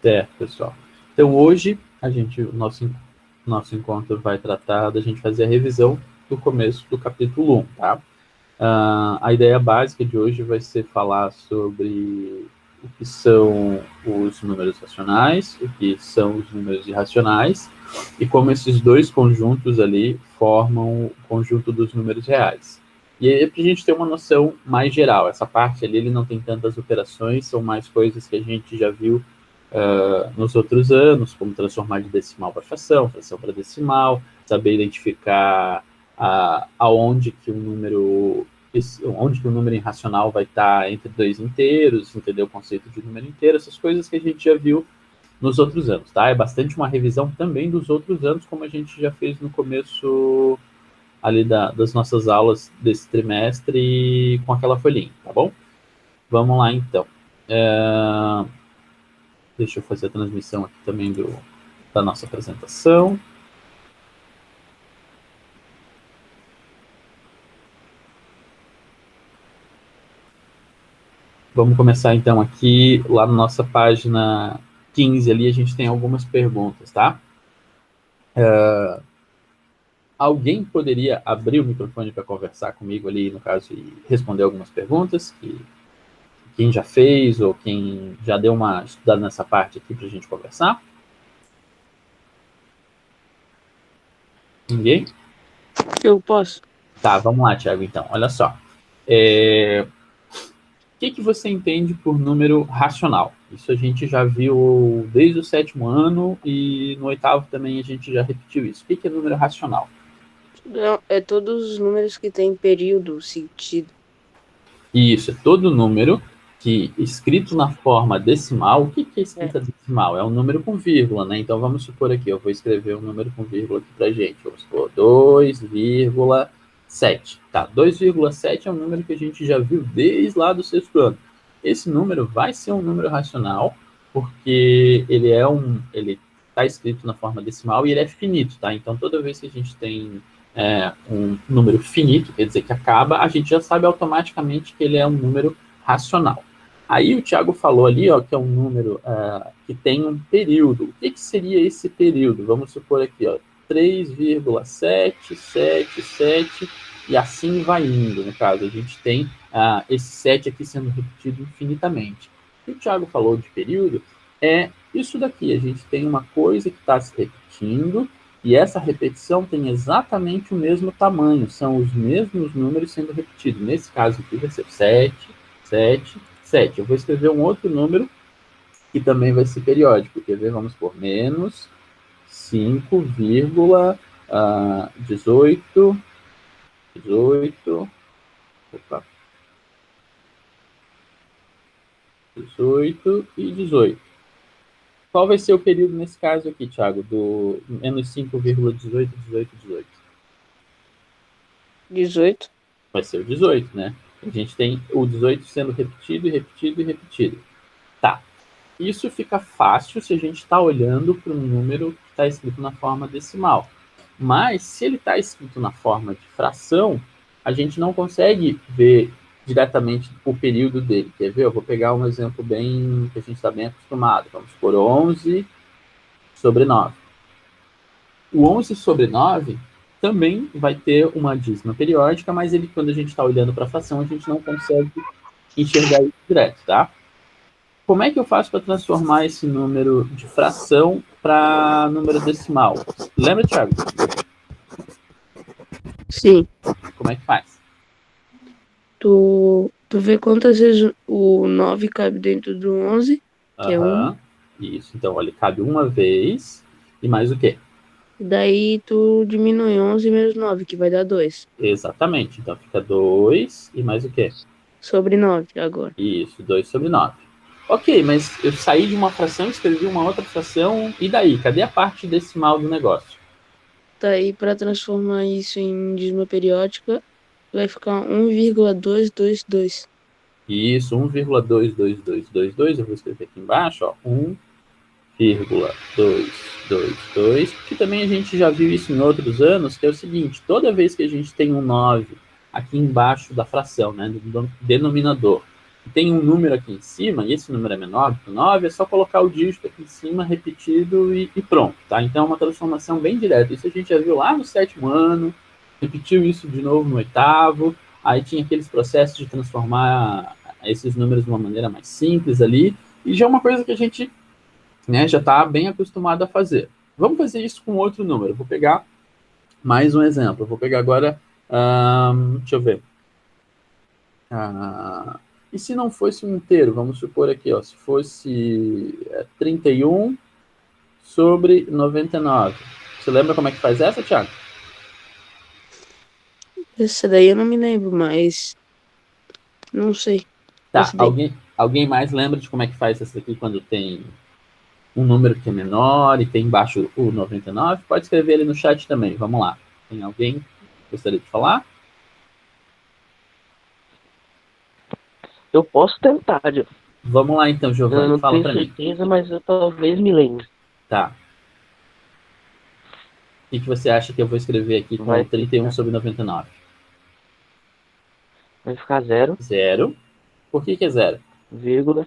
Certo, pessoal. Então, hoje, o nosso encontro vai tratar da gente fazer a revisão do começo do capítulo 1, tá? A ideia básica de hoje vai ser falar sobre o que são os números racionais, o que são os números irracionais, e como esses dois conjuntos ali formam o conjunto dos números reais. E aí, para a gente ter uma noção mais geral, essa parte ali ele não tem tantas operações, são mais coisas que a gente já viu nos outros anos, como transformar de decimal para fração para decimal, saber identificar onde que o número irracional vai estar entre dois inteiros, entender o conceito de número inteiro, essas coisas que a gente já viu nos outros anos, tá? É bastante uma revisão também dos outros anos, como a gente já fez no começo ali das nossas aulas desse trimestre com aquela folhinha, tá bom? Vamos lá, então. Deixa eu fazer a transmissão aqui também da nossa apresentação. Vamos começar, então, aqui, lá na nossa página 15, ali, a gente tem algumas perguntas, tá? Alguém poderia abrir o microfone para conversar comigo ali, no caso, e responder algumas perguntas que quem já fez ou quem já deu uma estudada nessa parte aqui para a gente conversar? Ninguém? Eu posso. Tá, vamos lá, Thiago, então. Olha só. O que você entende por número racional? Isso a gente já viu desde o 7º ano e no 8º também a gente já repetiu isso. O que é número racional? É todos os números que têm período, sentido. Isso, é todo número que, escrito na forma decimal, o que é escrita decimal? É um número com vírgula, né? Então vamos supor aqui, eu vou escrever um número com vírgula aqui pra gente. Vamos supor 2,7. Tá, 2,7 é um número que a gente já viu desde lá do 6º ano. Esse número vai ser um número racional, porque ele está escrito na forma decimal e ele é finito, tá? Então toda vez que a gente tem um número finito, quer dizer que acaba, a gente já sabe automaticamente que ele é um número racional. Aí o Thiago falou ali, ó, que é um número que tem um período. O que seria esse período? Vamos supor aqui, ó, 3,777 e assim vai indo. No caso, a gente tem esse 7 aqui sendo repetido infinitamente. O que o Thiago falou de período é isso daqui. A gente tem uma coisa que está se repetindo e essa repetição tem exatamente o mesmo tamanho, são os mesmos números sendo repetidos. Nesse caso aqui vai ser 7, 7, 7. Eu vou escrever um outro número que também vai ser periódico. Quer ver? Vamos por menos 5,18, 18, opa, 18 e 18. Qual vai ser o período nesse caso aqui, Thiago, do menos 5,18, 18, 18? 18. Vai ser o 18, né? A gente tem o 18 sendo repetido, e repetido e repetido. Tá. Isso fica fácil se a gente está olhando para um número que está escrito na forma decimal. Mas, se ele está escrito na forma de fração, a gente não consegue ver diretamente o período dele. Quer ver? Eu vou pegar um exemplo bem que a gente está bem acostumado. Vamos por 11 sobre 9. O 11 sobre 9 também vai ter uma dízima periódica, mas ele, quando a gente está olhando para a fração, a gente não consegue enxergar isso direto, tá? Como é que eu faço para transformar esse número de fração para número decimal? Lembra, Thiago? Sim. Como é que faz? Tu vê quantas vezes o 9 cabe dentro do 11, que é 1. Isso, então, olha, cabe uma vez e mais o quê? Daí tu diminui 11 menos 9, que vai dar 2. Exatamente, então fica 2 e mais o quê? Sobre 9 agora. Isso, 2 sobre 9. Ok, mas eu saí de uma fração, escrevi uma outra fração, e daí? Cadê a parte decimal do negócio? Daí para transformar isso em dízima periódica, vai ficar 1,222. Isso, 1,22222, eu vou escrever aqui embaixo, ó, 1,222, que também a gente já viu isso em outros anos, que é o seguinte, toda vez que a gente tem um 9 aqui embaixo da fração, né, do denominador, tem um número aqui em cima, e esse número é menor do que 9, é só colocar o dígito aqui em cima, repetido e pronto, tá? Então é uma transformação bem direta. Isso a gente já viu lá no 7º ano, repetiu isso de novo no 8º, aí tinha aqueles processos de transformar esses números de uma maneira mais simples ali, e já é uma coisa que a gente, né, já está bem acostumado a fazer. Vamos fazer isso com outro número. Eu vou pegar mais um exemplo. Eu vou pegar agora, deixa eu ver. E se não fosse um inteiro, vamos supor aqui, ó, se fosse 31 sobre 99. Você lembra como é que faz essa, Thiago? Essa daí eu não me lembro, mas não sei. Tá, Essa daí. alguém mais lembra de como é que faz essa aqui quando tem um número que é menor e tem embaixo o 99? Pode escrever ali no chat também, vamos lá. Tem alguém que gostaria de falar? Eu posso tentar, Joe. Vamos lá então, Eu Giovanni, não fala tenho para mim. certeza, mas eu talvez me lembre. Tá. O que você acha que eu vou escrever aqui com Vai 31 ficar, sobre 99? vai ficar zero, Zero. Por que é zero? vírgula.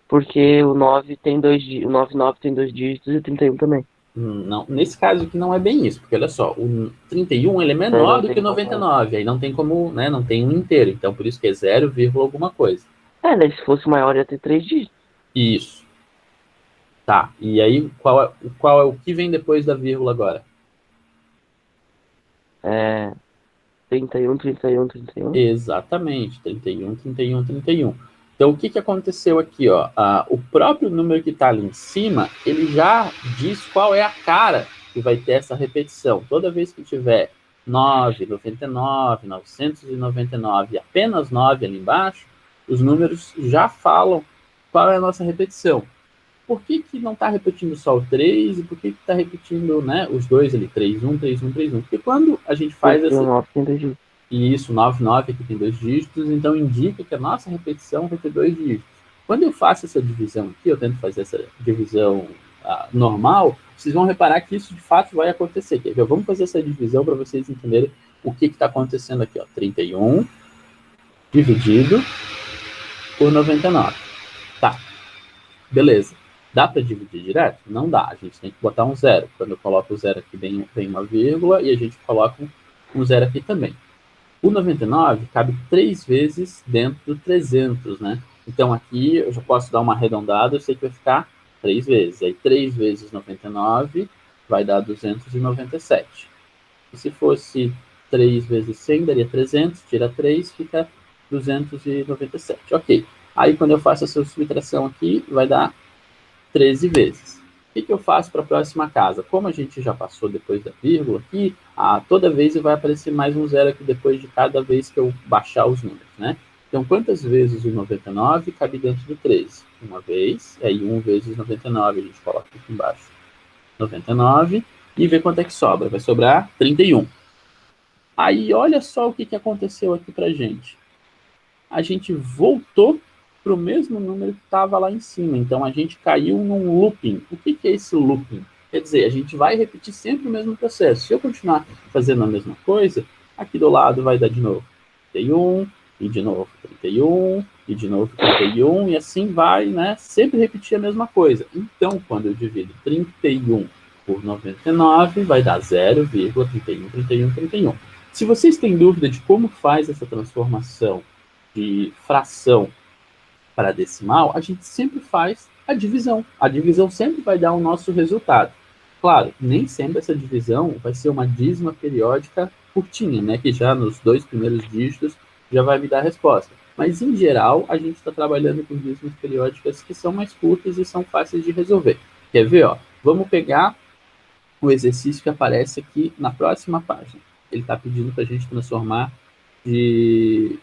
Porque o 9 tem o 99 tem dois dígitos e 31 também. Não, nesse caso aqui não é bem isso, porque olha só, o 31 ele é Aí menor não do que o tem como. 99, aí não tem como, né, não tem um inteiro, então por isso que é 0, alguma coisa. Né? Se fosse maior ia ter três dígitos. Isso. Tá, e aí qual é o que vem depois da vírgula agora? É 31, 31, 31. Exatamente, 31, 31, 31. Então o que aconteceu aqui, ó? O próprio número que está ali em cima, ele já diz qual é a cara que vai ter essa repetição. Toda vez que tiver 9, 99, 999 e apenas 9 ali embaixo, os números já falam qual é a nossa repetição. Por que não está repetindo só o 3 e por que está repetindo, né, os dois ali, 3, 1, 3, 1, 3, 1? Porque quando a gente faz Porque o essa... 9 tem dois dígitos. E isso, 99 aqui tem dois dígitos, então indica que a nossa repetição vai ter dois dígitos. Quando eu faço essa divisão aqui, eu tento fazer essa divisão normal, vocês vão reparar que isso de fato vai acontecer. Quer ver? Vamos fazer essa divisão para vocês entenderem o que está acontecendo aqui. Ó. 31 dividido por 99. Tá, beleza. Dá para dividir direto? Não dá, a gente tem que botar um zero. Quando eu coloco o zero aqui, vem uma vírgula e a gente coloca um zero aqui também. O 99 cabe 3 vezes dentro do 300, né? Então aqui eu já posso dar uma arredondada, eu sei que vai ficar 3 vezes. Aí 3 vezes 99 vai dar 297. E se fosse 3 vezes 100, daria 300, tira 3, fica 297. Ok. Aí quando eu faço essa subtração aqui, vai dar 13 vezes. O que eu faço para a próxima casa? Como a gente já passou depois da vírgula aqui, toda vez vai aparecer mais um zero aqui depois de cada vez que eu baixar os números, né? Então, quantas vezes o 99 cabe dentro do 13? Uma vez, e aí 1 vezes 99, a gente coloca aqui embaixo 99, e vê quanto é que sobra. Vai sobrar 31. Aí, olha só o que aconteceu aqui para a gente. A gente voltou para o mesmo número que estava lá em cima. Então, a gente caiu num looping. O que é esse looping? Quer dizer, a gente vai repetir sempre o mesmo processo. Se eu continuar fazendo a mesma coisa, aqui do lado vai dar de novo 31, e de novo 31, e de novo 31, e assim vai, né? Sempre repetir a mesma coisa. Então, quando eu divido 31 por 99, vai dar 0,31, 31, 31. Se vocês têm dúvida de como faz essa transformação de fração para decimal, a gente sempre faz a divisão. A divisão sempre vai dar o nosso resultado. Claro, nem sempre essa divisão vai ser uma dízima periódica curtinha, né? Que já nos 2 primeiros dígitos já vai me dar a resposta. Mas, em geral, a gente está trabalhando com dízimas periódicas que são mais curtas e são fáceis de resolver. Quer ver? Ó? Vamos pegar o exercício que aparece aqui na próxima página. Ele está pedindo para a gente transformar de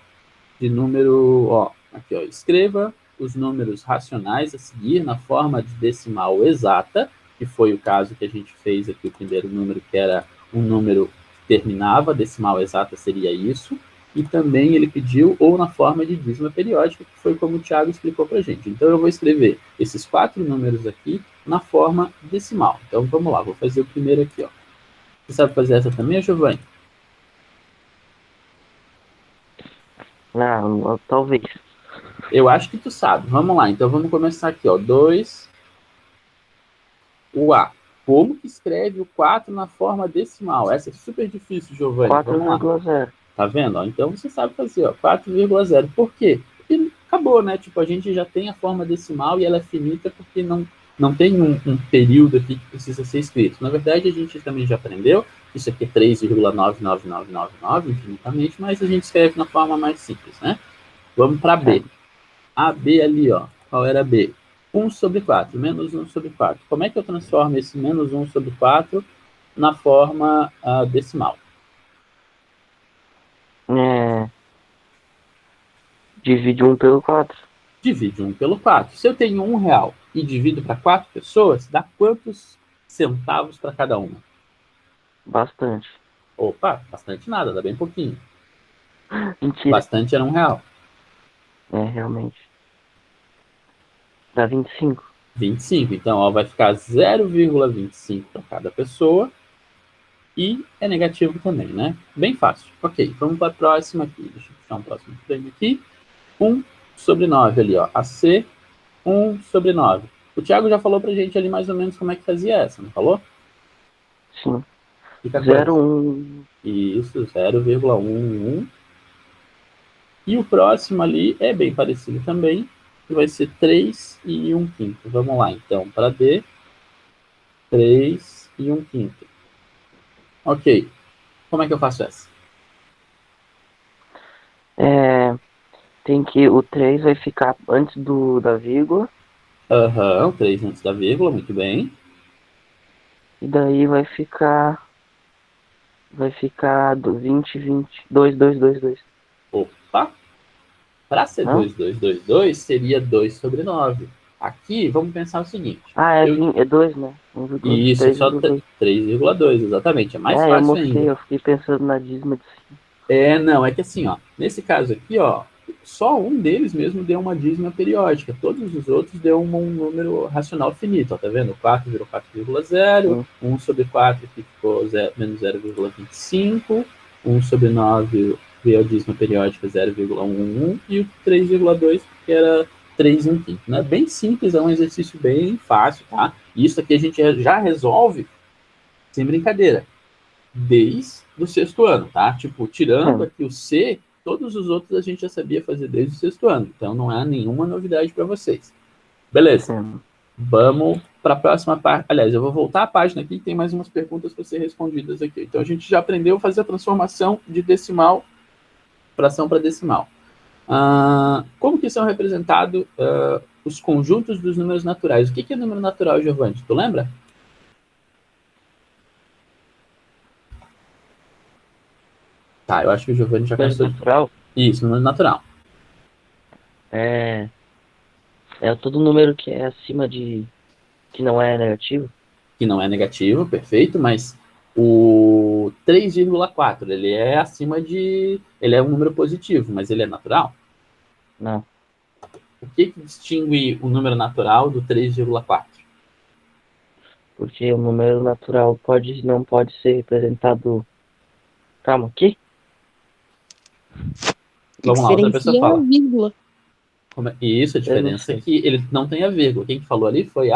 número, ó, aqui, ó, escreva os números racionais a seguir na forma de decimal exata, que foi o caso que a gente fez aqui, o primeiro número, que era um número que terminava, decimal exata seria isso, e também ele pediu ou na forma de dízima periódica, que foi como o Thiago explicou para a gente. Então, eu vou escrever esses 4 números aqui na forma decimal. Então, vamos lá, vou fazer o primeiro aqui, ó. Você sabe fazer essa também, Giovanni? Talvez. Eu acho que tu sabe. Vamos lá, então vamos começar aqui, ó. 2, o A. Como que escreve o 4 na forma decimal? Essa é super difícil, Giovanni. Vamos lá. 4,0. Tá vendo? Ó? Então você sabe fazer, ó, 4,0. Por quê? Porque acabou, né? Tipo, a gente já tem a forma decimal e ela é finita porque não tem um período aqui que precisa ser escrito. Na verdade, a gente também já aprendeu, isso aqui é 3,99999 infinitamente, mas a gente escreve na forma mais simples, né? Vamos para B. A B ali, ó. Qual era B? 1 sobre 4, menos 1 sobre 4. Como é que eu transformo esse menos 1 sobre 4 na forma decimal? Divide 1 pelo 4. Divide 1 pelo 4. Se eu tenho R$ 1 e divido para 4 pessoas, dá quantos centavos para cada uma? Bastante. Opa, bastante nada, dá bem pouquinho. Mentira. Bastante era R$ 1. Realmente. Dá 25. 25. Então, ó, vai ficar 0,25 para cada pessoa. E é negativo também, né? Bem fácil. Ok, vamos para a próxima aqui. Deixa eu puxar um próximo frame aqui. 1 sobre 9 ali, ó. AC, 1 sobre 9. O Thiago já falou pra gente ali mais ou menos como é que fazia essa, não falou? Sim. Fica 0,1. Isso, 0,11. E o próximo ali é bem parecido também, que vai ser 3 e 1/5. Vamos lá, então, para D, 3 e 1/5. Ok, como é que eu faço essa? Tem que o 3 vai ficar antes da vírgula. Aham, 3 antes da vírgula, muito bem. E daí vai ficar 20, 20, 2, 2, 2, 2. Opa! Para ser Hã? 2, 2, 2, 2, seria 2 sobre 9. Aqui, vamos pensar o seguinte. É 2, né? E isso é só 3,2. 3,2, exatamente. É mais Eu fácil mosquei, ainda. eu fiquei pensando na dízima de cima. Não, é que assim, ó, nesse caso aqui, ó, só um deles mesmo deu uma dízima periódica, todos os outros deu um número racional finito, ó, tá vendo? 4 virou 4,0, 1 sobre 4 que ficou menos 0,25, 1 sobre 9 veio a dízima periódica 0,11 e o 3,2 que era 3 e 1/5, né? Bem simples, é um exercício bem fácil, tá? Isso aqui a gente já resolve sem brincadeira desde o sexto ano, tá? Tipo, tirando aqui o C, todos os outros a gente já sabia fazer desde o sexto ano. Então não há nenhuma novidade para vocês. Beleza. Vamos para a próxima parte. Aliás, eu vou voltar à página aqui que tem mais umas perguntas para ser respondidas aqui. Então a gente já aprendeu a fazer a transformação de decimal, fração para decimal. Como que são representados os conjuntos dos números naturais? O que é número natural, Giovanni? Tu lembra? Tá, eu acho que o Giovanni já Número cansou. natural? Isso, número natural. É todo número que é acima de... que não é negativo. Que não é negativo, perfeito, mas o 3,4, ele é acima de... Ele é um número positivo, mas ele é natural? Não. O que distingue o número natural do 3,4? Porque o número natural não pode ser representado... Calma, o quê? Vamos lá, outra pessoa Diferencia a fala. vírgula. Isso, a diferença é que ele não tem a vírgula. Quem que falou ali foi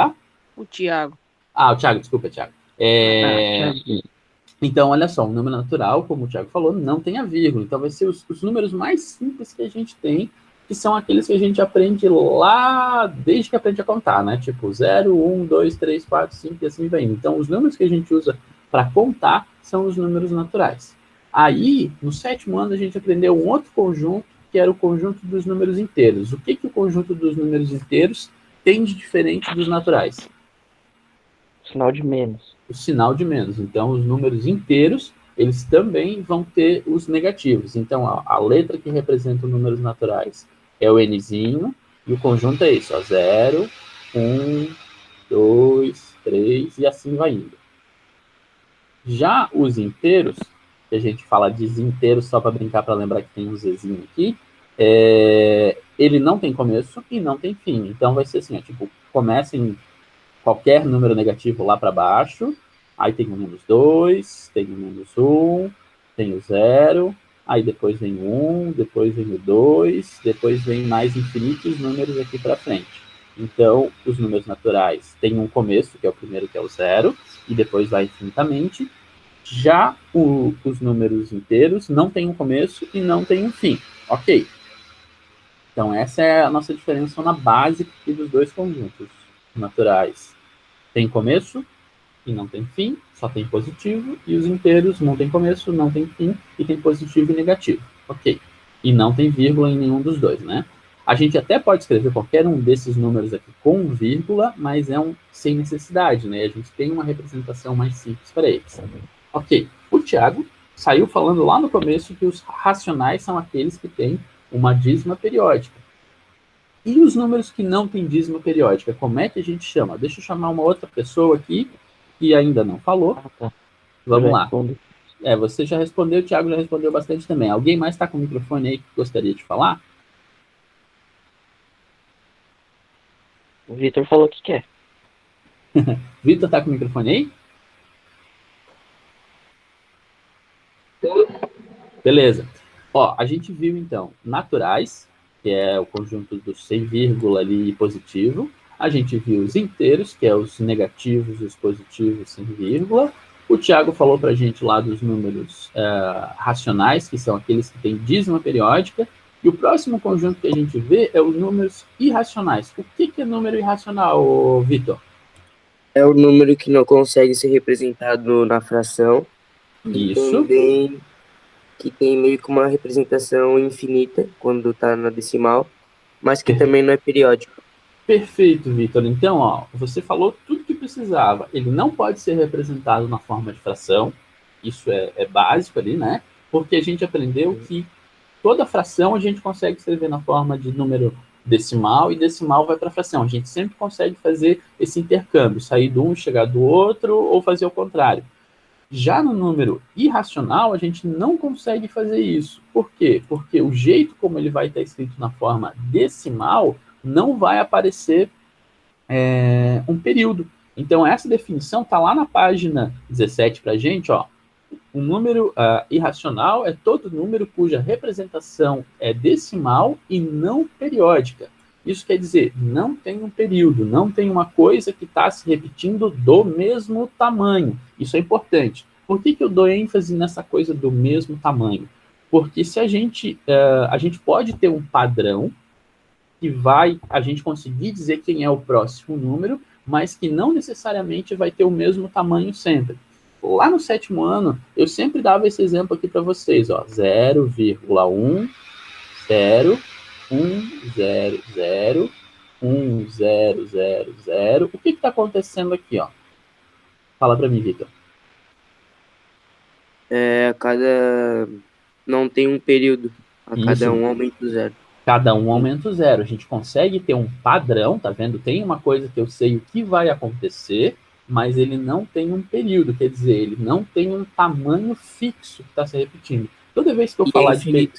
O Thiago. o Thiago, desculpa, Thiago. Então, olha só, o número natural, como o Thiago falou, não tem a vírgula. Então, vai ser os números mais simples que a gente tem, que são aqueles que a gente aprende lá desde que aprende a contar, né? Tipo 0, 1, 2, 3, 4, 5 e assim vai indo. Então, os números que a gente usa para contar são os números naturais. Aí, no sétimo ano, a gente aprendeu um outro conjunto, que era o conjunto dos números inteiros. O que o conjunto dos números inteiros tem de diferente dos naturais? Sinal de menos. O sinal de menos. Então, os números inteiros, eles também vão ter os negativos. Então, a letra que representa os números naturais é o Nzinho, e o conjunto é isso, ó, 0, 1, 2, 3, e assim vai indo. Já os inteiros, que a gente fala de inteiros só para brincar, para lembrar que tem um Zzinho aqui, ele não tem começo e não tem fim. Então, vai ser assim, ó, tipo, começa em qualquer número negativo lá para baixo, aí tem o menos 2, tem o menos 1, tem o 0, aí depois vem o 1, depois vem o 2, depois vem mais infinitos números aqui para frente. Então, os números naturais têm um começo, que é o primeiro, que é o 0, e depois vai infinitamente. Já os números inteiros não têm um começo e não têm um fim. Ok. Então, essa é a nossa diferença na base dos dois conjuntos naturais. Tem começo e não tem fim, só tem positivo, e os inteiros não tem começo, não tem fim, e tem positivo e negativo. Ok. E não tem vírgula em nenhum dos dois, né? A gente até pode escrever qualquer um desses números aqui com vírgula, mas é sem necessidade, né? A gente tem uma representação mais simples para eles. Ok. O Tiago saiu falando lá no começo que os racionais são aqueles que têm uma dízima periódica. E os números que não têm dízima periódica, como é que a gente chama? Deixa eu chamar uma outra pessoa aqui que ainda não falou. Tá. Vamos lá. Você já respondeu, o Thiago já respondeu bastante também. Alguém mais está com o microfone aí que gostaria de falar? O Vitor falou que quer. Vitor está com o microfone aí? Beleza. Ó, a gente viu, então, naturais, que é o conjunto dos sem vírgula ali positivo. A gente viu os inteiros, que é os negativos e os positivos sem vírgula. O Tiago falou para a gente lá dos números racionais, que são aqueles que têm dízima periódica. E o próximo conjunto que a gente vê é os números irracionais. O que é número irracional, Vitor? É o número que não consegue ser representado na fração. Isso. E também que tem meio que uma representação infinita quando está na decimal, mas que também não é periódico. Perfeito, Vitor. Então, ó, você falou tudo que precisava. Ele não pode ser representado na forma de fração. Isso é básico ali, né? Porque a gente aprendeu que toda fração a gente consegue escrever na forma de número decimal, e decimal vai para fração. A gente sempre consegue fazer esse intercâmbio, sair do um e chegar do outro, ou fazer o contrário. Já no número irracional, a gente não consegue fazer isso. Por quê? Porque o jeito como ele vai estar escrito na forma decimal não vai aparecer um período. Então, essa definição está lá na página 17 para a gente. Ó. Um número irracional é todo número cuja representação é decimal e não periódica. Isso quer dizer, não tem um período, não tem uma coisa que está se repetindo do mesmo tamanho. Isso é importante. Por que eu dou ênfase nessa coisa do mesmo tamanho? Porque se a gente pode ter um padrão que vai a gente conseguir dizer quem é o próximo número, mas que não necessariamente vai ter o mesmo tamanho sempre. Lá no 7º ano, eu sempre dava esse exemplo aqui para vocês, ó, 0,1, 0, 1, 0, 0, 1, 0, 0, 0. O que está acontecendo aqui, ó? Fala para mim, Vitor. Cada... Não tem um período. A Isso. cada um aumenta o 0. Cada um aumenta o 0. A gente consegue ter um padrão, tá vendo? Tem uma coisa que eu sei o que vai acontecer, mas ele não tem um período, quer dizer, ele não tem um tamanho fixo que está se repetindo. Toda vez que eu falar de...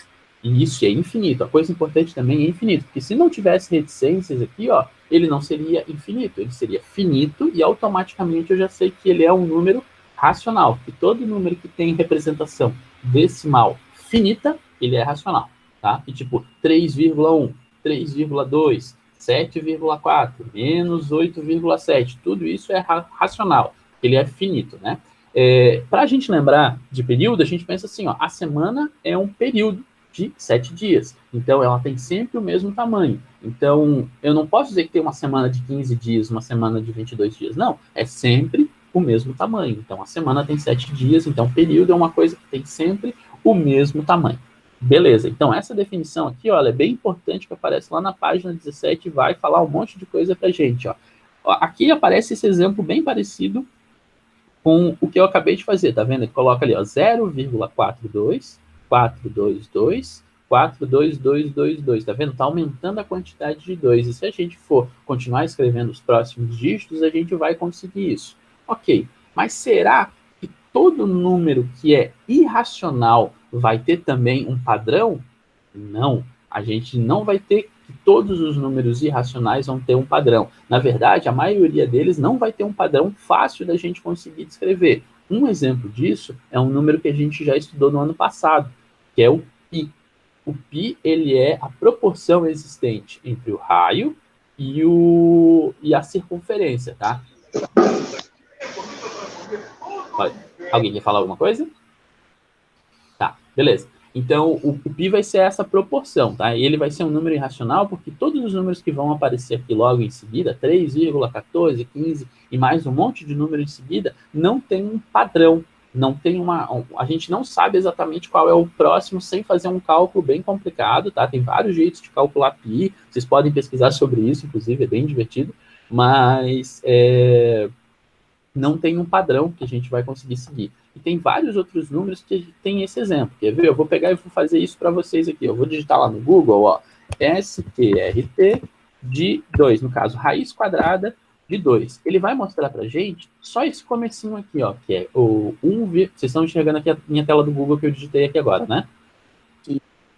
Isso é infinito. A coisa importante também é infinito, porque se não tivesse reticências aqui, ó, ele não seria infinito, ele seria finito, e automaticamente eu já sei que ele é um número racional, porque todo número que tem representação decimal finita, ele é racional, tá? E tipo, 3,1, 3,2, 7,4, menos 8,7, tudo isso é racional, ele é finito, né? Para a gente lembrar de período, a gente pensa assim, ó, a semana é um período de 7 dias. Então, ela tem sempre o mesmo tamanho. Então, eu não posso dizer que tem uma semana de 15 dias, uma semana de 22 dias. Não, é sempre o mesmo tamanho. Então, a semana tem 7 dias, então, período é uma coisa que tem sempre o mesmo tamanho. Beleza, então essa definição aqui, ó, ela é bem importante, que aparece lá na página 17 e vai falar um monte de coisa pra gente, ó. Aqui aparece esse exemplo bem parecido com o que eu acabei de fazer, tá vendo? Ele coloca ali, ó, 0,42, 422, 42222, tá vendo? Tá aumentando a quantidade de 2, e se a gente for continuar escrevendo os próximos dígitos, a gente vai conseguir isso. Ok, mas será que todo número que é irracional vai ter também um padrão? Não, a gente não vai ter que todos os números irracionais vão ter um padrão. Na verdade, a maioria deles não vai ter um padrão fácil da gente conseguir descrever. Um exemplo disso é um número que a gente já estudou no ano passado, que é o π. O π, ele é a proporção existente entre o raio e a circunferência, tá? Alguém quer falar alguma coisa? Tá, beleza. Então, o π vai ser essa proporção, tá? Ele vai ser um número irracional porque todos os números que vão aparecer aqui logo em seguida, 3,14, 15 e mais um monte de número em seguida, não tem um padrão, não tem a gente não sabe exatamente qual é o próximo sem fazer um cálculo bem complicado, tá? Tem vários jeitos de calcular π, vocês podem pesquisar sobre isso, inclusive, é bem divertido, mas não tem um padrão que a gente vai conseguir seguir. E tem vários outros números que tem esse exemplo. Quer ver? Eu vou pegar e vou fazer isso para vocês aqui. Eu vou digitar lá no Google, ó, SQRT de 2, no caso, raiz quadrada de 2. Ele vai mostrar para a gente só esse comecinho aqui, ó, que é o 1, vocês estão enxergando aqui a minha tela do Google que eu digitei aqui agora, né?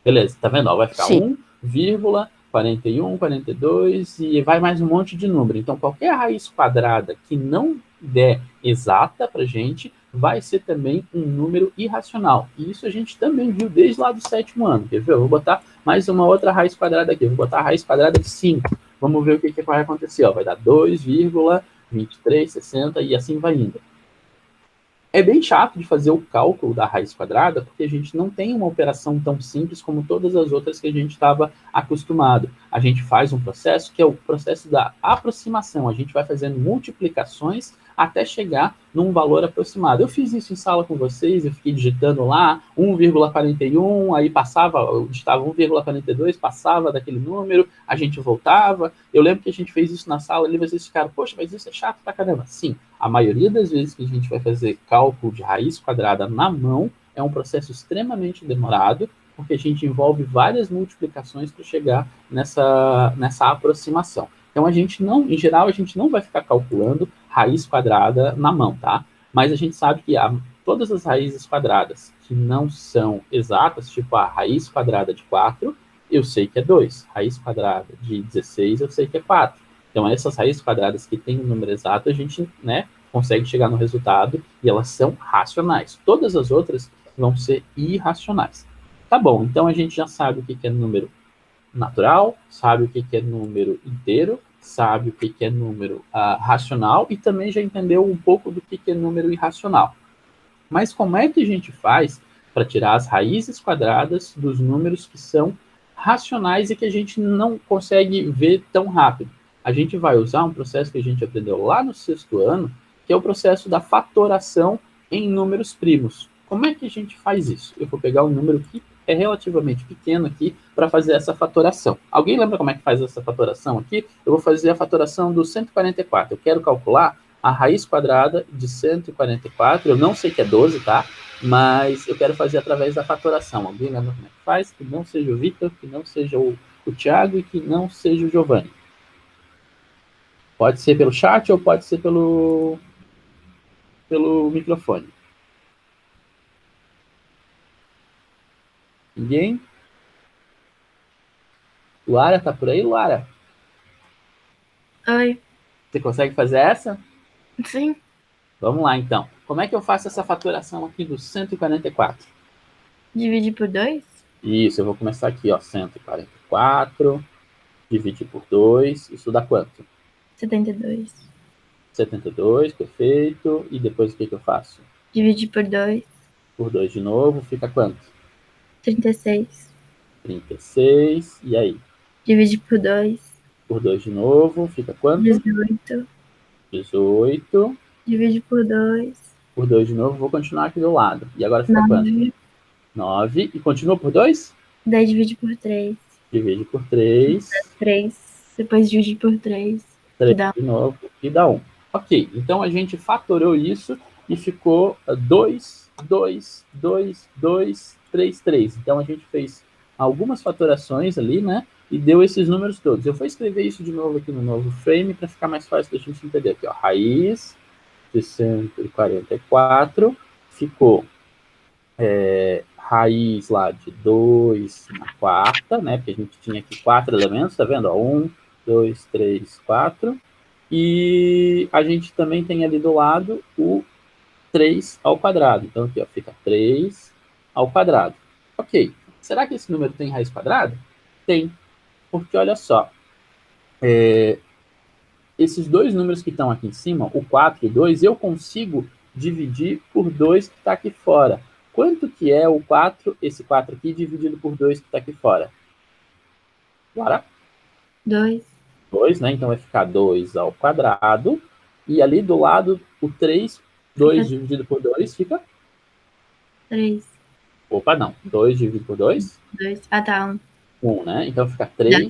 Beleza, tá vendo? Ó, vai ficar Sim. 1,41, 42 e vai mais um monte de número. Então, qualquer raiz quadrada que não der exata para gente, vai ser também um número irracional. E isso a gente também viu desde lá do 7º ano. Quer ver? Eu vou botar mais uma outra raiz quadrada aqui. Eu vou botar a raiz quadrada de 5. Vamos ver o que vai acontecer. Ó, vai dar 2,2360 e assim vai indo. É bem chato de fazer o cálculo da raiz quadrada, porque a gente não tem uma operação tão simples como todas as outras que a gente estava acostumado. A gente faz um processo que é o processo da aproximação. A gente vai fazendo multiplicações até chegar num valor aproximado. Eu fiz isso em sala com vocês, eu fiquei digitando lá 1,41, aí passava, eu digitava 1,42, passava daquele número, a gente voltava. Eu lembro que a gente fez isso na sala e vocês ficaram, poxa, mas isso é chato pra caramba. Sim, a maioria das vezes que a gente vai fazer cálculo de raiz quadrada na mão é um processo extremamente demorado, porque a gente envolve várias multiplicações para chegar nessa aproximação. Então, a gente não, em geral, a gente não vai ficar calculando raiz quadrada na mão, tá? Mas a gente sabe que todas as raízes quadradas que não são exatas, tipo a raiz quadrada de 4, eu sei que é 2. Raiz quadrada de 16, eu sei que é 4. Então, essas raízes quadradas que têm um número exato, a gente, né, consegue chegar no resultado e elas são racionais. Todas as outras vão ser irracionais. Tá bom, então a gente já sabe o que é número natural, sabe o que é número inteiro, sabe o que é número racional e também já entendeu um pouco do que é número irracional. Mas como é que a gente faz para tirar as raízes quadradas dos números que são racionais e que a gente não consegue ver tão rápido? A gente vai usar um processo que a gente aprendeu lá no 6º ano, que é o processo da fatoração em números primos. Como é que a gente faz isso? Eu vou pegar um número que é relativamente pequeno aqui para fazer essa fatoração. Alguém lembra como é que faz essa fatoração aqui? Eu vou fazer a fatoração do 144. Eu quero calcular a raiz quadrada de 144. Eu não sei que é 12, tá? Mas eu quero fazer através da fatoração. Alguém lembra como é que faz? Que não seja o Victor, que não seja o Thiago e que não seja o Giovanni. Pode ser pelo chat ou pode ser pelo microfone. Ninguém? Luara, tá por aí, Luara? Oi. Você consegue fazer essa? Sim. Vamos lá, então. Como é que eu faço essa fatoração aqui do 144? Dividir por 2? Isso, eu vou começar aqui, ó. 144, dividir por 2. Isso dá quanto? 72. 72, perfeito. E depois o que eu faço? Dividir por 2. Por 2 de novo, fica quanto? 36. 36. E aí? Dividir por 2. Por 2 de novo, fica quanto? 18. 18. Dividir por 2. Por 2 de novo, vou continuar aqui do lado. E agora fica quanto? 9. 9. E continua por 2? Daí divide por 3. Divide por 3. 3. Depois divide por 3. 3 dá de novo e dá 1. Ok, então a gente fatorou isso e ficou 2, 2, 2, 2, 3, 3. Então a gente fez algumas fatorações ali, né? E deu esses números todos. Eu vou escrever isso de novo aqui no novo frame para ficar mais fácil da gente entender aqui, ó. Raiz de 144 ficou raiz lá de 2 na quarta, né? Porque a gente tinha aqui 4 elementos, tá vendo? 1, 2, 3, 4. E a gente também tem ali do lado o 3 ao quadrado. Então aqui, ó, fica 3 ao quadrado. Ok, será que esse número tem raiz quadrada? Tem, porque olha só, esses dois números que estão aqui em cima, o 4 e o 2, eu consigo dividir por 2 que está aqui fora. Quanto que é o 4, esse 4 aqui, dividido por 2 que está aqui fora? Bora? 2. 2, né? Então vai ficar 2 ao quadrado. E ali do lado, o 3, 2 dividido por 2 fica... 3. Opa, não. 2 dividido por 2? 2. Ah, tá. 1. 1, né? Então fica 3.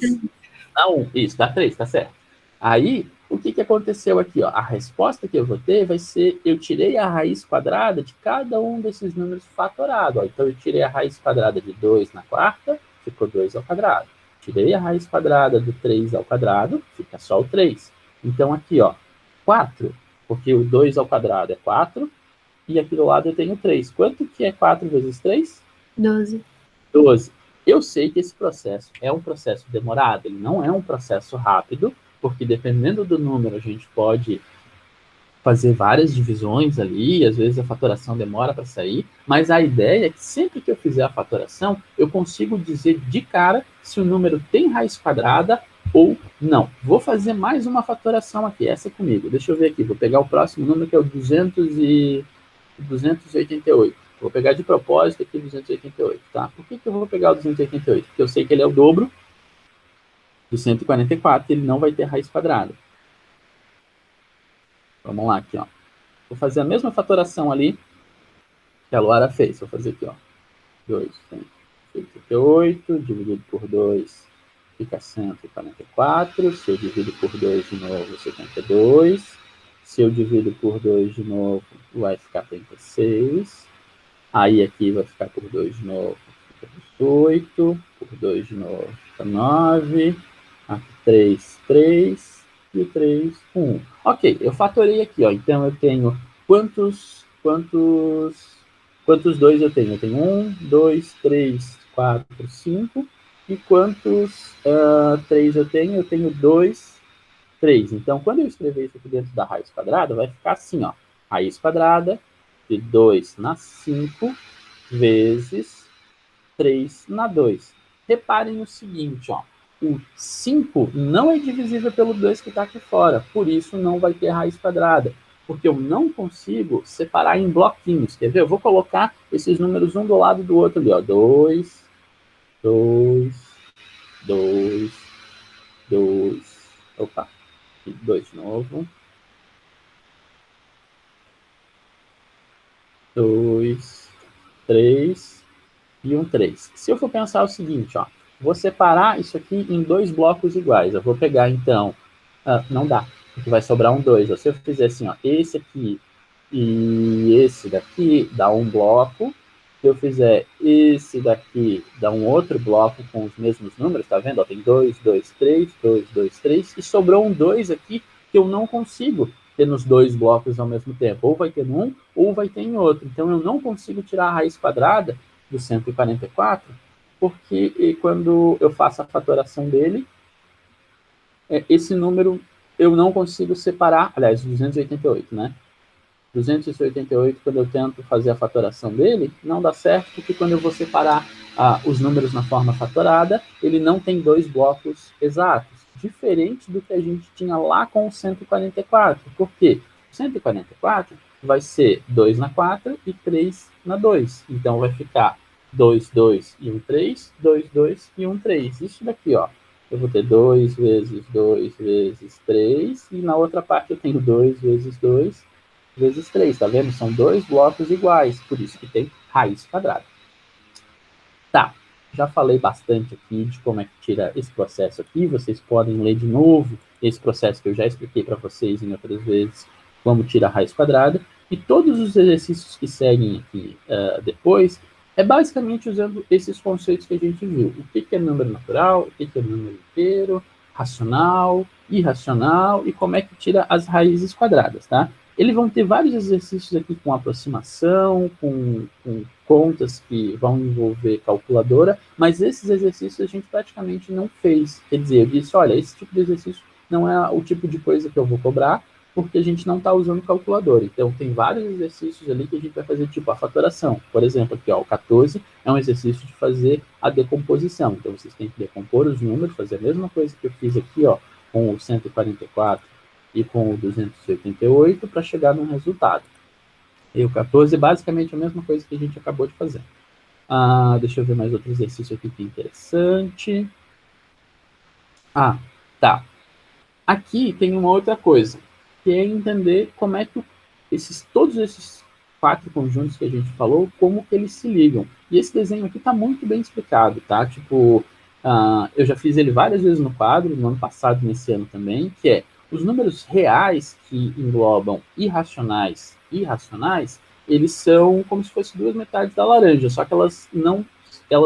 Dá 1. Isso, dá 3, tá certo. Aí, o que aconteceu aqui? Ó? A resposta que eu vou ter vai ser, eu tirei a raiz quadrada de cada um desses números fatorado. Ó. Então, eu tirei a raiz quadrada de 2 na quarta, ficou 2 ao quadrado. Tirei a raiz quadrada do 3 ao quadrado, fica só o 3. Então, aqui, ó, 4, porque o 2 ao quadrado é 4, e aqui do lado eu tenho 3. Quanto que é 4 vezes 3? 12. 12. Eu sei que esse processo é um processo demorado, ele não é um processo rápido, porque dependendo do número a gente pode fazer várias divisões ali, às vezes a fatoração demora para sair, mas a ideia é que sempre que eu fizer a fatoração, eu consigo dizer de cara se o número tem raiz quadrada ou não. Vou fazer mais uma fatoração aqui, essa comigo. Deixa eu ver aqui, vou pegar o próximo número que é o 288. Vou pegar de propósito aqui 288, tá? Por que eu vou pegar o 288? Porque eu sei que ele é o dobro do 144, ele não vai ter raiz quadrada. Vamos lá aqui, ó. Vou fazer a mesma fatoração ali que a Luara fez. Vou fazer aqui, ó. 288 dividido por 2 fica 144. Se eu divido por 2 de novo, 72. Se eu divido por 2 de novo, vai ficar 36. Aí aqui vai ficar por 2 de novo, fica 18. Por 2 de novo, fica 9. Aqui 3, 3. E o 3, 1. Ok, eu fatorei aqui, ó. Então eu tenho quantos 2 eu tenho? Eu tenho 1, 2, 3, 4, 5. E quantos 3 eu tenho? Eu tenho 2, 3. Então, quando eu escrever isso aqui dentro da raiz quadrada, vai ficar assim, ó. Raiz quadrada de 2 na 5 vezes 3 na 2. Reparem o seguinte, ó. O 5 não é divisível pelo 2 que está aqui fora, por isso não vai ter raiz quadrada, porque eu não consigo separar em bloquinhos. Quer ver? Eu vou colocar esses números um do lado do outro ali, ó. 2, 2, 2, 2, opa, 2 de novo. 2, 3 e um 3. Se eu for pensar o seguinte, ó. Vou separar isso aqui em 2 blocos iguais. Eu vou pegar, então... não dá, porque vai sobrar um 2. Se eu fizer assim, ó, esse aqui e esse daqui, dá um bloco. Se eu fizer esse daqui, dá um outro bloco com os mesmos números, tá vendo? Ó, tem 2, 2, 3, 2, 2, 3. E sobrou um 2 aqui que eu não consigo ter nos 2 blocos ao mesmo tempo. Ou vai ter num, ou vai ter em outro. Então, eu não consigo tirar a raiz quadrada do 144, porque quando eu faço a fatoração dele, esse número eu não consigo separar, aliás, 288, né? 288, quando eu tento fazer a fatoração dele, não dá certo, porque quando eu vou separar os números na forma fatorada, ele não tem 2 blocos exatos, diferente do que a gente tinha lá com o 144. Por quê? O 144 vai ser 2 na 4 e 3 na 2. Então, vai ficar 2, 2 e 1, 3, 2, 2 e 1, 3. Isso daqui, ó. Eu vou ter 2 vezes 2 vezes 3, e na outra parte eu tenho 2 vezes 2 vezes 3, tá vendo? São 2 blocos iguais, por isso que tem raiz quadrada. Tá, já falei bastante aqui de como é que tira esse processo aqui, vocês podem ler de novo esse processo que eu já expliquei para vocês em outras vezes, como tira a raiz quadrada, e todos os exercícios que seguem aqui depois, é basicamente usando esses conceitos que a gente viu. O que é número natural, o que é número inteiro, racional, irracional, e como é que tira as raízes quadradas, tá? Eles vão ter vários exercícios aqui com aproximação, com contas que vão envolver calculadora, mas esses exercícios a gente praticamente não fez. Quer dizer, eu disse, olha, esse tipo de exercício não é o tipo de coisa que eu vou cobrar, porque a gente não está usando calculadora. Então, tem vários exercícios ali que a gente vai fazer, tipo a fatoração. Por exemplo, aqui, ó, o 14 é um exercício de fazer a decomposição. Então, vocês têm que decompor os números, fazer a mesma coisa que eu fiz aqui, ó, com o 144 e com o 288 para chegar no resultado. E o 14 é basicamente a mesma coisa que a gente acabou de fazer. Deixa eu ver mais outro exercício aqui que é interessante. Tá. Aqui tem uma outra coisa, que é entender como é que todos esses 4 conjuntos que a gente falou, como que eles se ligam. E esse desenho aqui está muito bem explicado, tá? Tipo, eu já fiz ele várias vezes no quadro, no ano passado e nesse ano também, que é os números reais que englobam irracionais e racionais, eles são como se fossem 2 metades da laranja, só que elas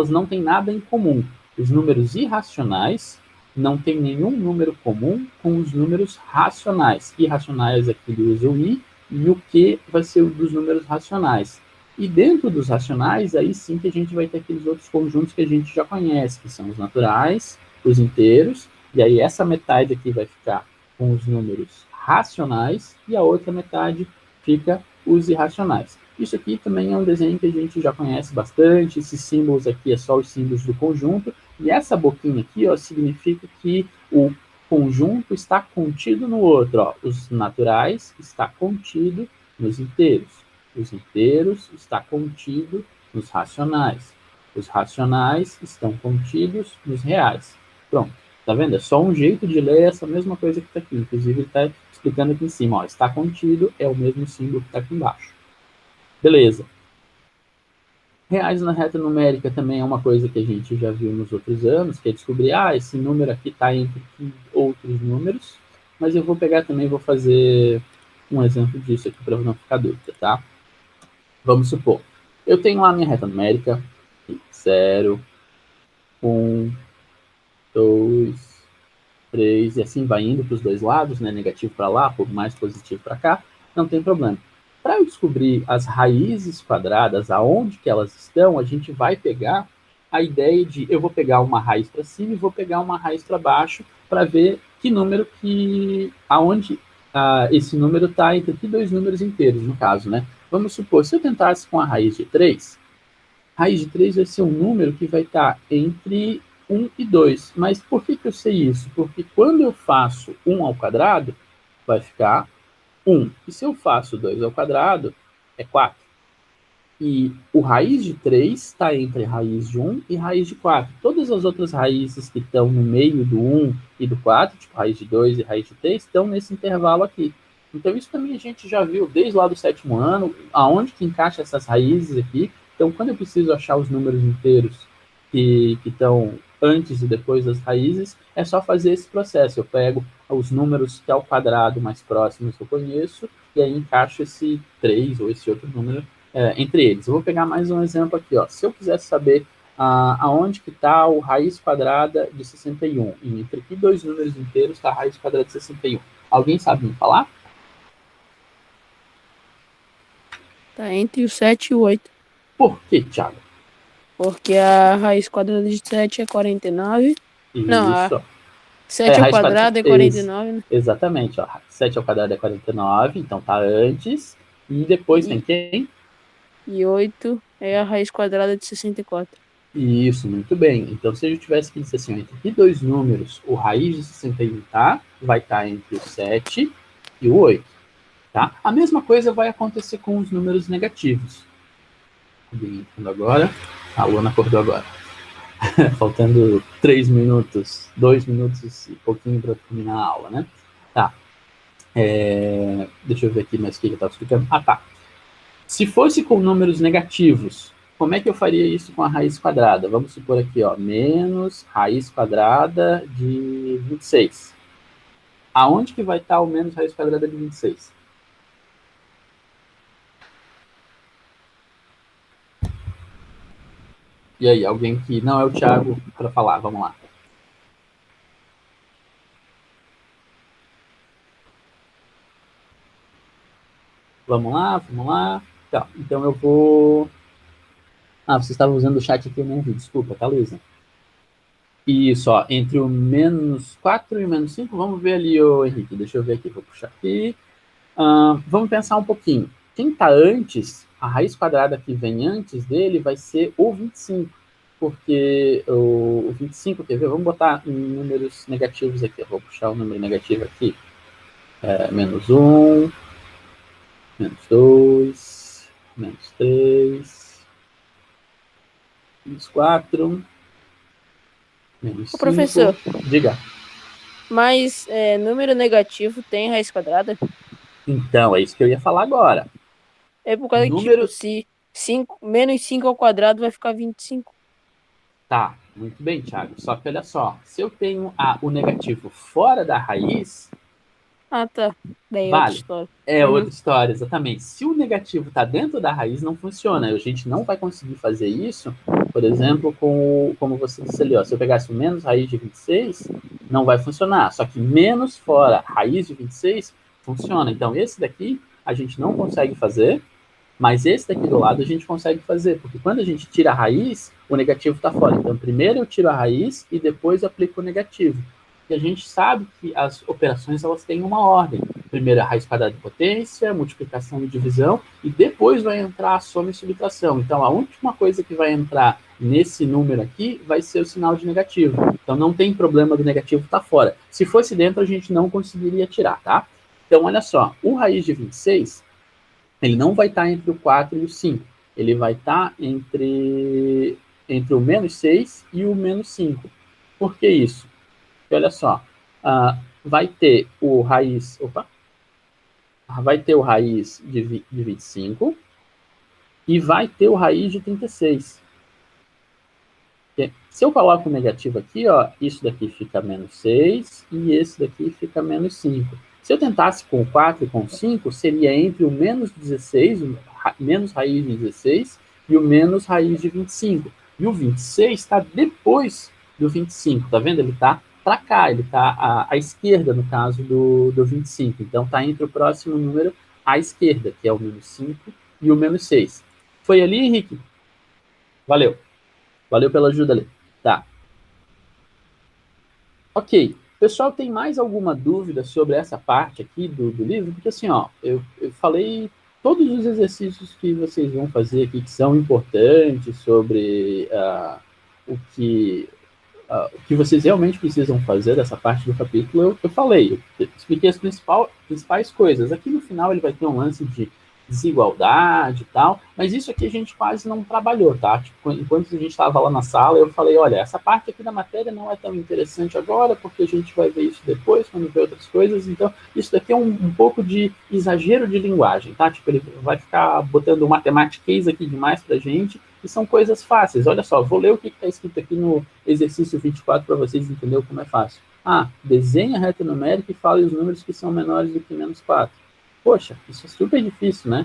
não têm nada em comum. Os números irracionais não tem nenhum número comum com os números racionais. Irracionais aqui ele usa o i, e o q vai ser o dos números racionais. E dentro dos racionais, aí sim que a gente vai ter aqueles outros conjuntos que a gente já conhece, que são os naturais, os inteiros, e aí essa metade aqui vai ficar com os números racionais, e a outra metade fica os irracionais. Isso aqui também é um desenho que a gente já conhece bastante, esses símbolos aqui é só os símbolos do conjunto, e essa boquinha aqui, ó, significa que o conjunto está contido no outro, ó. Os naturais está contido nos inteiros. Os inteiros está contido nos racionais. Os racionais estão contidos nos reais. Pronto, tá vendo? É só um jeito de ler essa mesma coisa que está aqui. Inclusive, ele está explicando aqui em cima, ó. Está contido é o mesmo símbolo que está aqui embaixo. Beleza. Reais na reta numérica também é uma coisa que a gente já viu nos outros anos, que é descobrir, esse número aqui está entre outros números, mas eu vou pegar também, vou fazer um exemplo disso aqui para não ficar dúvida, tá? Vamos supor, eu tenho lá a minha reta numérica, 0, 1, 2, 3, e assim vai indo para os dois lados, né? Negativo para lá, mais positivo para cá, não tem problema. Para eu descobrir as raízes quadradas, aonde que elas estão, a gente vai pegar a ideia de, eu vou pegar uma raiz para cima e vou pegar uma raiz para baixo para ver que número aonde esse número está entre que 2 números inteiros, no caso, né? Vamos supor, se eu tentasse com a raiz de 3, raiz de 3 vai ser um número que vai estar entre 1 e 2. Mas por que eu sei isso? Porque quando eu faço 1 ao quadrado, vai ficar 1. E se eu faço 2 ao quadrado, é 4. E o raiz de 3 está entre raiz de 1 e raiz de 4. Todas as outras raízes que estão no meio do 1 e do 4, tipo raiz de 2 e raiz de 3, estão nesse intervalo aqui. Então isso também a gente já viu desde lá do 7º ano, aonde que encaixa essas raízes aqui. Então quando eu preciso achar os números inteiros que estão antes e depois das raízes, é só fazer esse processo. Eu pego os números que ao quadrado mais próximos que eu conheço, e aí encaixo esse 3 ou esse outro número entre eles. Eu vou pegar mais um exemplo aqui, ó. Se eu quisesse saber aonde que está o raiz quadrada de 61, e entre que 2 números inteiros está a raiz quadrada de 61? Alguém sabe me falar? Tá entre o 7 e o 8. Por que, Thiago? Porque a raiz quadrada de 7 é 49. Não, a Isso. 7 ao raiz quadrado é 49, né? Exatamente, ó. 7 ao quadrado é 49, então tá antes. E depois tem quem? E 8 é a raiz quadrada de 64. Isso, muito bem. Então, se a gente tivesse que dizer assim, entre que 2 números o raiz de 61 vai estar entre o 7 e o 8. Tá? A mesma coisa vai acontecer com os números negativos. Agora, a Luana acordou agora. Faltando 3 minutos, 2 minutos e pouquinho para terminar a aula, né? Tá. Deixa eu ver aqui mais o que eu estava explicando. Tá. Se fosse com números negativos, como é que eu faria isso com a raiz quadrada? Vamos supor aqui, ó, menos raiz quadrada de 26. Aonde que vai estar o menos raiz quadrada de 26? E aí, alguém que não é o Thiago para falar, vamos lá. Vamos lá. Tá, então eu vou... você estava usando o chat aqui, eu não vi, desculpa, tá, Luísa? Isso, ó, entre o menos 4 e o menos 5, vamos ver ali, ô Henrique, deixa eu ver aqui, vou puxar aqui. Vamos pensar um pouquinho. Quem está antes, a raiz quadrada que vem antes dele vai ser o 25, porque o 25, quer ver? Vamos botar em números negativos aqui. Eu vou puxar o número negativo aqui. Menos 1, menos 2, menos 3, menos 4, menos Ô, 5. professor, Diga. mas número negativo tem raiz quadrada? Então, é isso que eu ia falar agora. É por causa que, tipo, Número. se menos 5 ao quadrado vai ficar 25. Tá, muito bem, Thiago. Só que olha só, se eu tenho o negativo fora da raiz, Ah, tá. Daí é outra vale. história. É Uhum. outra história, exatamente. Se o negativo está dentro da raiz, não funciona. A gente não vai conseguir fazer isso, por exemplo, como você disse ali, ó, se eu pegasse o menos raiz de 26, não vai funcionar. Só que menos fora raiz de 26 funciona. Então, esse daqui a gente não consegue fazer, mas esse daqui do lado a gente consegue fazer, porque quando a gente tira a raiz, o negativo está fora. Então, primeiro eu tiro a raiz e depois eu aplico o negativo. E a gente sabe que as operações elas têm uma ordem. Primeiro a raiz quadrada de potência, multiplicação e divisão, e depois vai entrar a soma e subtração. Então, a última coisa que vai entrar nesse número aqui vai ser o sinal de negativo. Então, não tem problema do negativo estar fora. Se fosse dentro, a gente não conseguiria tirar, tá? Então, olha só, o raiz de 26 ele não vai estar entre o 4 e o 5. Ele vai estar entre o menos 6 e o menos 5. Por que isso? Porque olha só, vai ter o raiz. Vai ter o raiz de 25 e vai ter o raiz de 36. Se eu coloco o negativo aqui, ó, isso daqui fica menos 6 e esse daqui fica menos 5. Se eu tentasse com o 4 e com o 5, seria entre o menos 16, o menos raiz de 16, e o menos raiz de 25. E o 26 está depois do 25, tá vendo? Ele está para cá, ele está à esquerda, no caso do 25. Então, está entre o próximo número à esquerda, que é o menos 5 e o menos 6. Foi ali, Henrique? Valeu. Valeu pela ajuda ali. Tá. Ok. Pessoal, tem mais alguma dúvida sobre essa parte aqui do livro? Porque assim, ó, eu falei todos os exercícios que vocês vão fazer aqui que são importantes sobre o que vocês realmente precisam fazer dessa parte do capítulo, eu falei, eu expliquei as principais coisas. Aqui no final ele vai ter um lance de desigualdade e tal, mas isso aqui a gente quase não trabalhou, tá? Tipo, enquanto a gente estava lá na sala, eu falei, olha, essa parte aqui da matéria não é tão interessante agora, porque a gente vai ver isso depois, quando ver outras coisas, então isso daqui é um pouco de exagero de linguagem, tá? Tipo, ele vai ficar botando matematiquês aqui demais pra gente, e são coisas fáceis. Olha só, vou ler o que está escrito aqui no exercício 24 para vocês entenderem como é fácil. Desenha a reta numérica e fale os números que são menores do que menos 4. Poxa, isso é super difícil, né?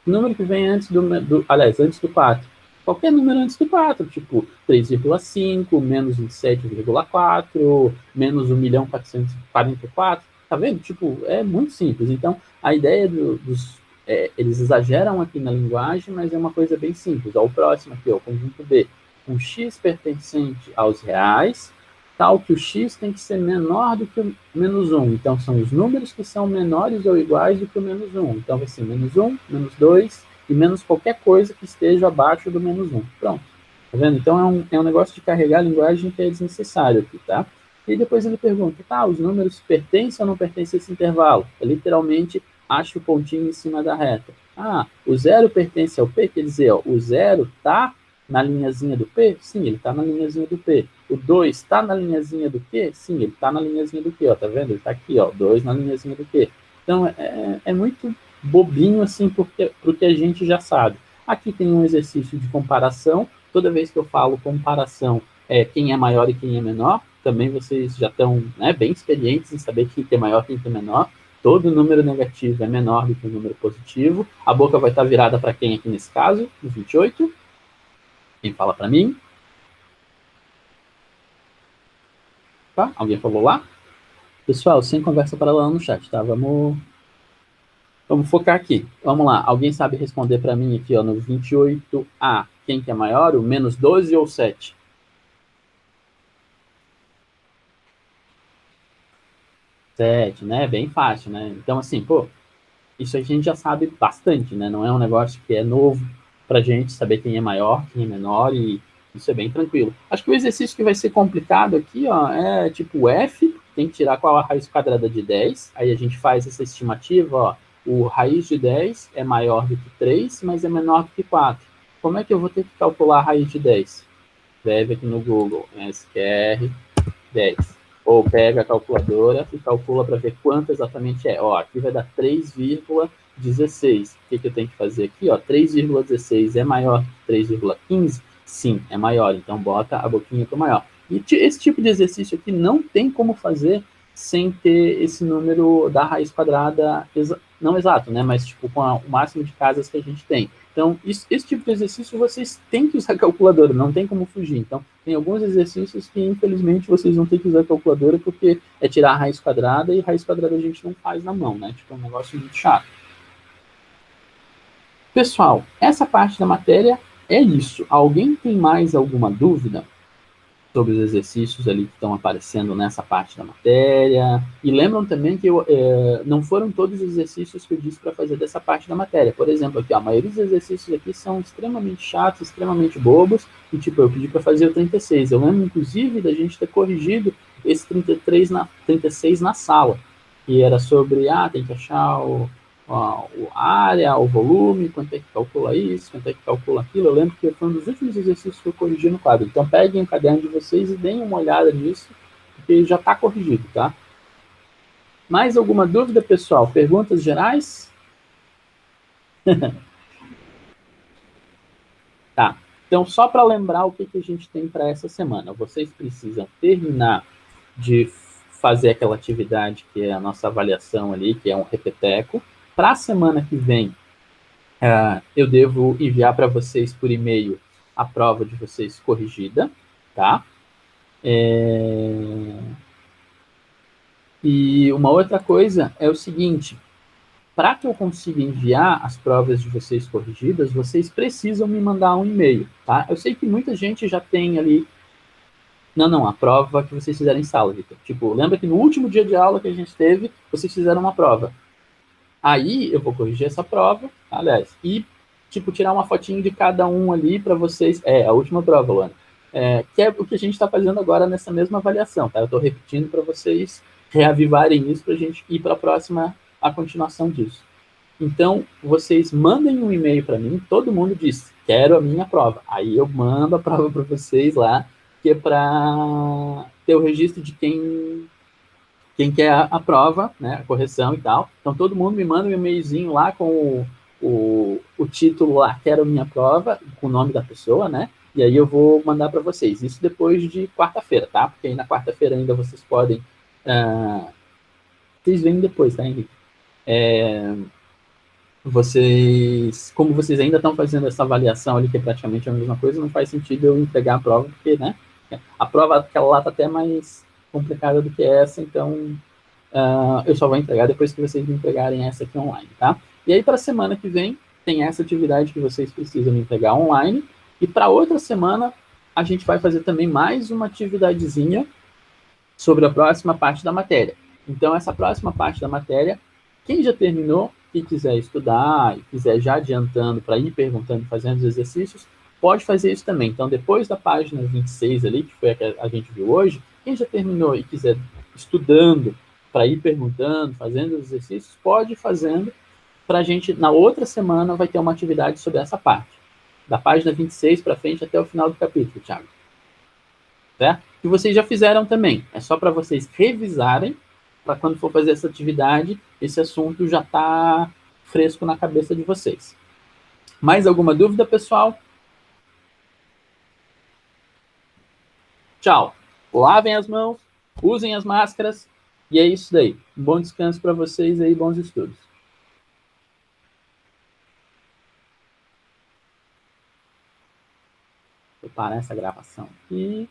O número que vem antes antes do 4. Qualquer número antes do 4, tipo 3,5, menos 27,4, menos 1.444. Tá vendo? Tipo, é muito simples. Então, a ideia eles exageram aqui na linguagem, mas é uma coisa bem simples. Ó, o próximo aqui, ó, o conjunto B. Um x pertencente aos reais, tal que o x tem que ser menor do que o menos 1. Então, são os números que são menores ou iguais do que o menos 1. Então, vai ser menos 1, menos 2 e menos qualquer coisa que esteja abaixo do menos 1. Pronto. Tá vendo? Então, é um negócio de carregar a linguagem que é desnecessário aqui, tá? E depois ele pergunta, os números pertencem ou não pertencem a esse intervalo? É literalmente, acha o pontinho em cima da reta. O zero pertence ao P, quer dizer, ó, o zero está na linhazinha do P? Sim, ele está na linhazinha do P. O 2 está na linhazinha do Q? Sim, ele está na linhazinha do Q, ó, tá vendo? Ele está aqui, ó, 2 na linhazinha do Q. Então, é muito bobinho, assim, porque a gente já sabe. Aqui tem um exercício de comparação. Toda vez que eu falo comparação, quem é maior e quem é menor, também vocês já estão, né, bem experientes em saber quem é maior e quem é menor. Todo número negativo é menor do que o número positivo. A boca vai estar virada para quem aqui nesse caso? No 28. Quem fala para mim? Tá? Alguém falou lá? Pessoal, sem conversa paralela no chat, tá? Vamos focar aqui. Vamos lá. Alguém sabe responder para mim aqui, ó, no 28A. Quem que é maior, o menos 12 ou 7? 7, né? Bem fácil, né? Então, assim, isso a gente já sabe bastante, né? Não é um negócio que é novo para a gente saber quem é maior, quem é menor, e isso é bem tranquilo. Acho que o exercício que vai ser complicado aqui, ó, é tipo F, tem que tirar qual a raiz quadrada de 10, aí a gente faz essa estimativa, ó, o raiz de 10 é maior do que 3, mas é menor do que 4. Como é que eu vou ter que calcular a raiz de 10? Escreve aqui no Google, SQR 10. Ou pega a calculadora e calcula para ver quanto exatamente é. Ó, aqui vai dar 3,16. O que eu tenho que fazer aqui? Ó, 3,16 é maior que 3,15? Sim, é maior. Então, bota a boquinha para maior. E esse tipo de exercício aqui não tem como fazer sem ter esse número da raiz quadrada, não exato, né? Mas tipo, com o máximo de casas que a gente tem. Então, esse tipo de exercício vocês têm que usar a calculadora, não tem como fugir. Então, tem alguns exercícios que, infelizmente, vocês vão ter que usar a calculadora, porque é tirar a raiz quadrada, e raiz quadrada a gente não faz na mão, né? Tipo, é um negócio muito chato. Pessoal, essa parte da matéria é isso. Alguém tem mais alguma dúvida sobre os exercícios ali que estão aparecendo nessa parte da matéria? E lembram também que não foram todos os exercícios que eu disse para fazer dessa parte da matéria. Por exemplo, aqui, ó, a maioria dos exercícios aqui são extremamente chatos, extremamente bobos, e tipo, eu pedi para fazer o 36. Eu lembro, inclusive, da gente ter corrigido esse 36 na sala, que era sobre, tem que achar a área, o volume, quanto é que calcula isso, quanto é que calcula aquilo. Eu lembro que foi um dos últimos exercícios que eu corrigi no quadro. Então, peguem o caderno de vocês e deem uma olhada nisso, porque já está corrigido, tá? Mais alguma dúvida, pessoal? Perguntas gerais? Tá. Então, só para lembrar o que a gente tem para essa semana. Vocês precisam terminar de fazer aquela atividade que é a nossa avaliação ali, que é um repeteco. Para a semana que vem, eu devo enviar para vocês por e-mail a prova de vocês corrigida, tá? E uma outra coisa é o seguinte: para que eu consiga enviar as provas de vocês corrigidas, vocês precisam me mandar um e-mail, tá? Eu sei que muita gente já tem ali. Não, a prova que vocês fizeram em sala, Vitor. Tipo, lembra que no último dia de aula que a gente teve, vocês fizeram uma prova. Aí eu vou corrigir essa prova, aliás, e tipo tirar uma fotinho de cada um ali para vocês. A última prova, Luana. Que é o que a gente está fazendo agora nessa mesma avaliação, tá? Eu estou repetindo para vocês reavivarem isso para a gente ir para a próxima, a continuação disso. Então, vocês mandem um e-mail para mim, todo mundo diz, quero a minha prova. Aí eu mando a prova para vocês lá, que é para ter o registro de quem quer a prova, né, a correção e tal. Então, todo mundo me manda um e-mailzinho lá com o título lá, quero minha prova, com o nome da pessoa, né? E aí eu vou mandar para vocês. Isso depois de quarta-feira, tá? Porque aí na quarta-feira ainda vocês podem... vocês vêm depois, tá, Henrique? Como vocês ainda estão fazendo essa avaliação ali, que é praticamente a mesma coisa, não faz sentido eu entregar a prova, porque, né? A prova, aquela lá tá até mais complicada do que essa, então eu só vou entregar depois que vocês me entregarem essa aqui online, tá? E aí, para a semana que vem, tem essa atividade que vocês precisam me entregar online, e para outra semana, a gente vai fazer também mais uma atividadezinha sobre a próxima parte da matéria. Então, essa próxima parte da matéria, quem já terminou e quiser estudar, e quiser já adiantando para ir perguntando, fazendo os exercícios, pode fazer isso também. Então, depois da página 26 ali, que foi a que a gente viu hoje, quem já terminou e quiser estudando para ir perguntando, fazendo os exercícios, pode ir fazendo, para a gente, na outra semana, vai ter uma atividade sobre essa parte. Da página 26 para frente até o final do capítulo, Thiago. Certo? E vocês já fizeram também. É só para vocês revisarem, para quando for fazer essa atividade, esse assunto já está fresco na cabeça de vocês. Mais alguma dúvida, pessoal? Tchau. Lavem as mãos, usem as máscaras, e é isso daí. Um bom descanso para vocês aí, bons estudos. Vou parar essa gravação aqui.